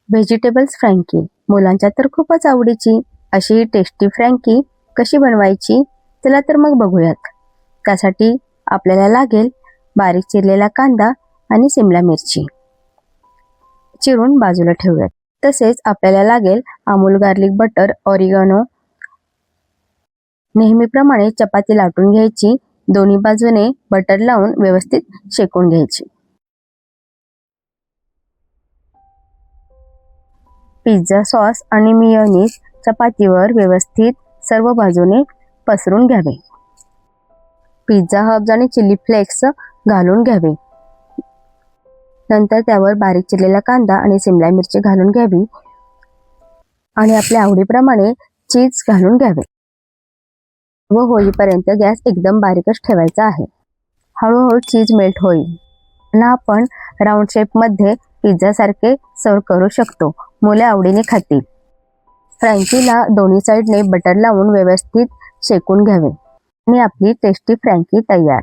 Vegetables Frankie मुलांच्या तर खूपच आवडीची अशी ही टेस्टी फ्रँकी कशी बनवायची चला तर मग बघूयात. त्यासाठी आपल्याला लागेल बारीक चिरलेला कांदा आणि सिमला मिरची चिरून बाजूला ठेवूयात. तसेच आपल्याला लागेल अमूल गार्लिक बटर ऑरिगॅनो. नेहमीप्रमाणे चपाती लाटून घ्यायची, दोन्ही बाजूने बटर लावून व्यवस्थित शेकून घ्यायची. पिझ्झा सॉस आणि मेयोनीज चपातीवर व्यवस्थित सर्व बाजूने पसरून घ्यावे. पिझ्झा हर्ब्स आणि चिली फ्लेक्स घालून घ्यावे. नंतर त्यावर बारीक चिरलेला कांदा आणि सिमला मिरची घालून घ्यावी आणि आपल्या आवडीप्रमाणे चीज घालून घ्यावे व होईपर्यंत गॅस एकदम बारीकच ठेवायचा आहे. हळूहळू चीज मेल्ट होईल आणि आपण राऊंड शेपमध्ये पिझ्झा सारखे सर्व करू शकतो. मुले आवडीने खातील. फ्रँकीला दोन्ही साईडने बटर लावून व्यवस्थित शेकून घ्यावे आणि आपली टेस्टी फ्रँकी तयार.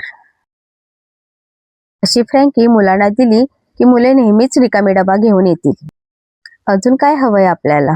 अशी फ्रँकी मुलांना दिली की मुले नेहमीच रिकामी डबा घेऊन येतील. अजून काय हवंय आपल्याला?